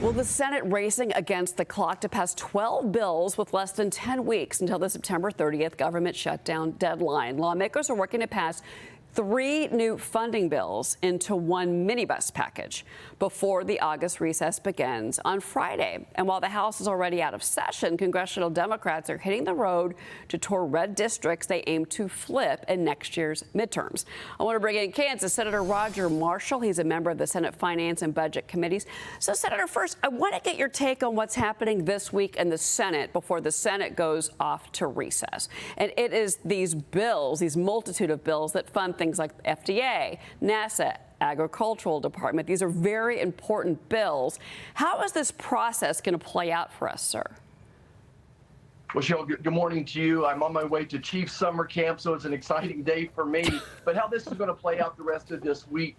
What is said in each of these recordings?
Well, the Senate racing against the clock to pass 12 bills with less than 10 weeks until the September 30th government shutdown deadline. Lawmakers are working to pass 3 new funding bills into one minibus package before the August recess begins on Friday. And while the House is already out of session, congressional Democrats are hitting the road to tour red districts they aim to flip in next year's midterms. I want to bring in Kansas Senator Roger Marshall. He's a member of the Senate Finance and Budget Committees. So, Senator, first, I want to get your take on what's happening this week in the Senate before the Senate goes off to recess. And it is these bills, these multitude of bills that fund things like FDA, NASA, Agricultural Department. These are very important bills. How is this process going to play out for us, sir? Well, Cheryl, good morning to you. I'm on my way to Chief Summer Camp, so it's an exciting day for me. But how this is going to play out the rest of this week,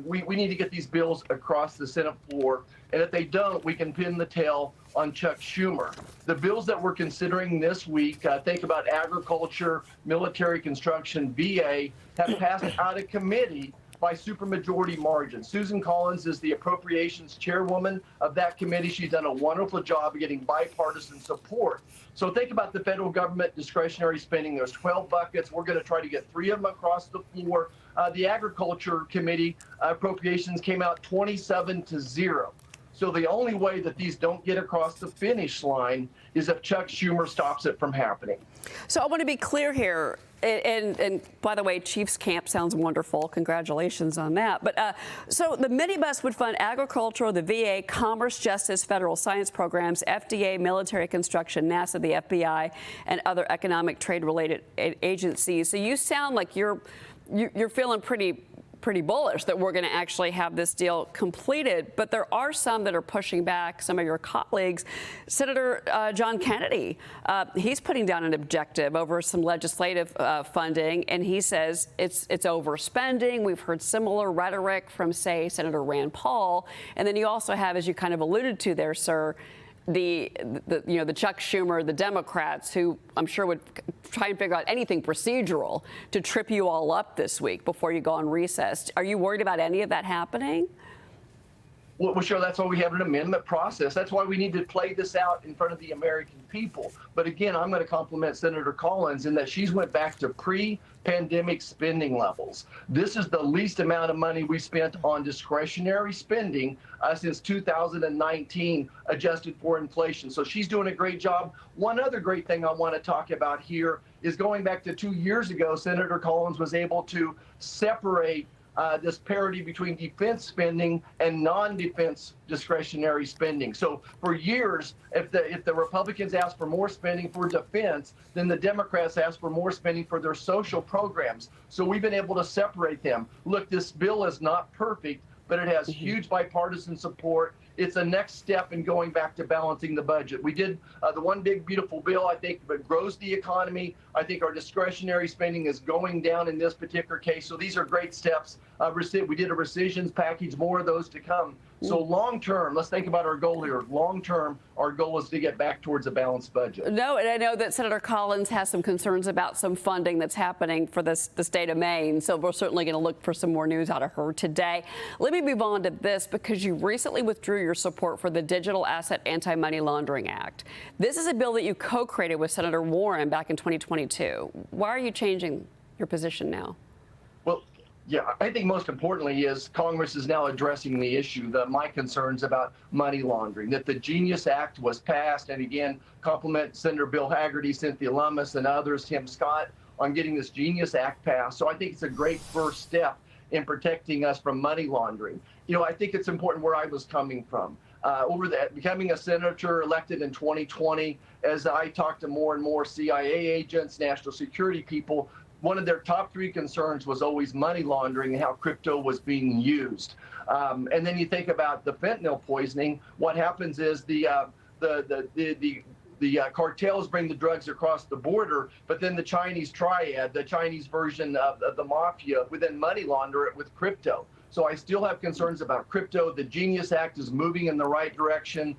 we need to get these bills across the Senate floor. And if they don't, we can pin the tail on Chuck Schumer. The bills that we're considering this week, think about agriculture, military construction, VA, have passed out of committee by supermajority margin. Susan Collins is the appropriations chairwoman of that committee. She's done a wonderful job of getting bipartisan support. So think about the federal government discretionary spending. There's 12 buckets. We're going to try to get 3 of them across the floor. The Agriculture Committee appropriations came out 27-0. So the only way that these don't get across the finish line is if Chuck Schumer stops it from happening. So I want to be clear here. And by the way, Chiefs Camp sounds wonderful. Congratulations on that. But so the minibus would fund agriculture, the VA, commerce, justice, federal science programs, FDA, military construction, NASA, the FBI, and other economic trade-related agencies. So you sound like you're feeling pretty bullish that we're going to actually have this deal completed. But there are some that are pushing back, some of your colleagues. Senator John Kennedy, he's putting down an objective over some legislative funding, and he says it's overspending. We've heard similar rhetoric from, say, Senator Rand Paul. And then you also have, as you kind of alluded to there, sir, the Chuck Schumer, the Democrats, who I'm sure would try and figure out anything procedural to trip you all up this week before you go on recess. Are you worried about any of that happening? Well, sure, that's why we have an amendment process. That's why we need to play this out in front of the American people. But again, I'm going to compliment Senator Collins in that she's went back to pre-pandemic spending levels. This is the least amount of money we spent on discretionary spending since 2019, adjusted for inflation. So she's doing a great job. One other great thing I want to talk about here is going back to 2 years ago, Senator Collins was able to separate this parity between defense spending and non-defense discretionary spending. So for years, if the Republicans asked for more spending for defense, then the Democrats asked for more spending for their social programs. So we've been able to separate them. Look, this bill is not perfect, but it has huge bipartisan support. It's a next step in going back to balancing the budget. We did the one big beautiful bill, I think, that grows the economy. I think our discretionary spending is going down in this particular case. So these are great steps. We did a rescissions package, more of those to come. So long term, let's think about our goal here. Long term, our goal is to get back towards a balanced budget. No, and I know that Senator Collins has some concerns about some funding that's happening for the state of Maine. So we're certainly going to look for some more news out of her today. Let me move on to this, because you recently withdrew your support for the Digital Asset Anti-Money Laundering Act. This is a bill that you co-created with Senator Warren back in 2022. Why are you changing your position now? Well, yeah, I think most importantly is Congress is now addressing the issue, my concerns about money laundering, that the Genius Act was passed. And again, compliment Senator Bill Hagerty, Cynthia Lummis, and others, Tim Scott, on getting this Genius Act passed. So I think it's a great first step in protecting us from money laundering. You know, I think it's important where I was coming from. Becoming a senator elected in 2020, as I talked to more and more CIA agents, national security people, one of their top 3 concerns was always money laundering and how crypto was being used. And then you think about the fentanyl poisoning. What happens is the cartels bring the drugs across the border, but then the Chinese triad, the Chinese version of the mafia, would then money launder it with crypto. So I still have concerns about crypto. The Genius Act is moving in the right direction.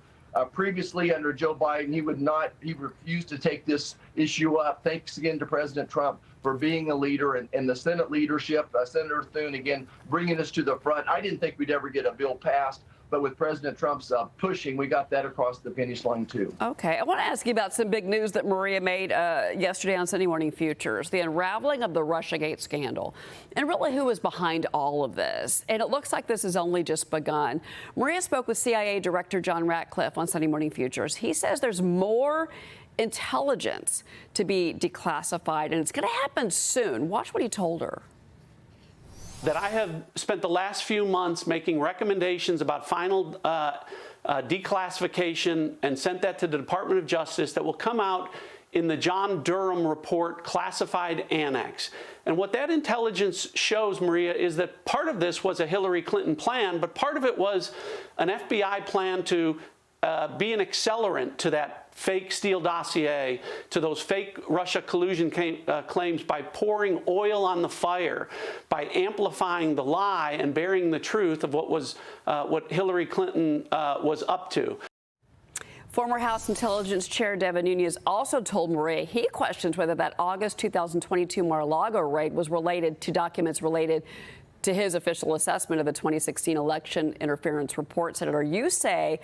Previously, under Joe Biden, he refused to take this issue up. Thanks again to President Trump for being a leader, and the Senate leadership, Senator Thune, again, bringing us to the front. I didn't think we'd ever get a bill passed, but with President Trump's pushing, we got that across the finish line too. Okay, I want to ask you about some big news that Maria made yesterday on Sunday Morning Futures, the unraveling of the Russiagate scandal, and really who is behind all of this. And it looks like this has only just begun. Maria spoke with CIA Director John Ratcliffe on Sunday Morning Futures. He says there's more intelligence to be declassified, and it's going to happen soon. Watch what he told her. That I have spent the last few months making recommendations about final declassification and sent that to the Department of Justice that will come out in the John Durham report classified annex. And what that intelligence shows, Maria, is that part of this was a Hillary Clinton plan, but part of it was an FBI plan to be an accelerant to that fake Steele dossier, to those fake Russia collusion claims by pouring oil on the fire, by amplifying the lie and burying the truth of what Hillary Clinton was up to. Former House Intelligence Chair Devin Nunes also told Maria he questions whether that August 2022 Mar-a-Lago raid was related to documents related to his official assessment of the 2016 election interference report. Senator, you say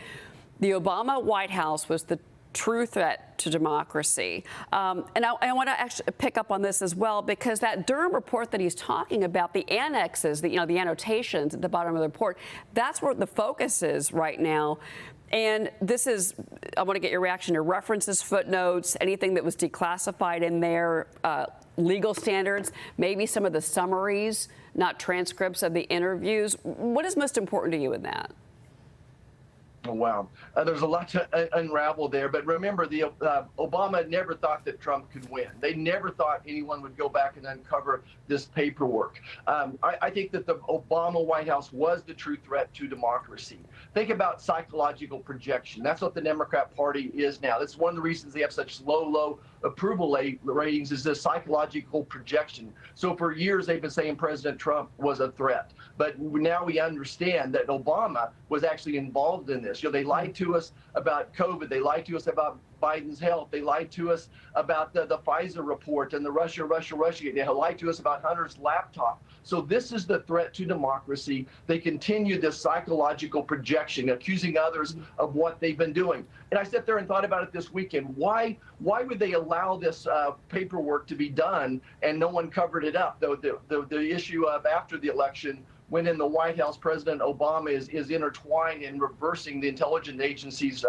the Obama White House was the true threat to democracy. And I want to actually pick up on this as well, because that Durham report that he's talking about, the annexes, the annotations at the bottom of the report, that's where the focus is right now. And this is, I want to get your reaction to references, footnotes, anything that was declassified in there, legal standards, maybe some of the summaries, not transcripts of the interviews. What is most important to you in that? Oh, wow. There's a lot to unravel there. But remember, Obama never thought that Trump could win. They never thought anyone would go back and uncover this paperwork. I think that the Obama White House was the true threat to democracy. Think about psychological projection. That's what the Democrat Party is now. That's one of the reasons they have such low approval ratings, is this psychological projection. So for years, they've been saying President Trump was a threat. But now we understand that Obama was actually involved in this. They lied to us about COVID. They lied to us about Biden's health. They lied to us about the Pfizer report and the Russiagate. They lied to us about Hunter's laptop. So this is the threat to democracy. They continue this psychological projection, accusing others of what they've been doing. And I sat there and thought about it this weekend. Why would they allow this paperwork to be done and no one covered it up? The issue of after the election, when in the White House, President Obama is intertwined in reversing the intelligence agency's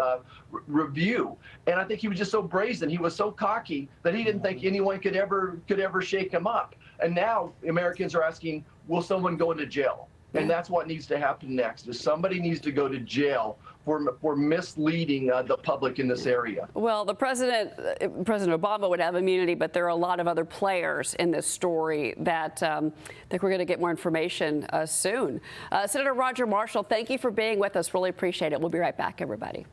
review. And I think he was just so brazen. He was so cocky that he didn't think anyone could ever shake him up. And now Americans are asking, will someone go into jail? And that's what needs to happen next, is somebody needs to go to jail for misleading the public in this area. Well, President Obama would have immunity, but there are a lot of other players in this story that I think we're going to get more information soon. Senator Roger Marshall, thank you for being with us. Really appreciate it. We'll be right back, everybody.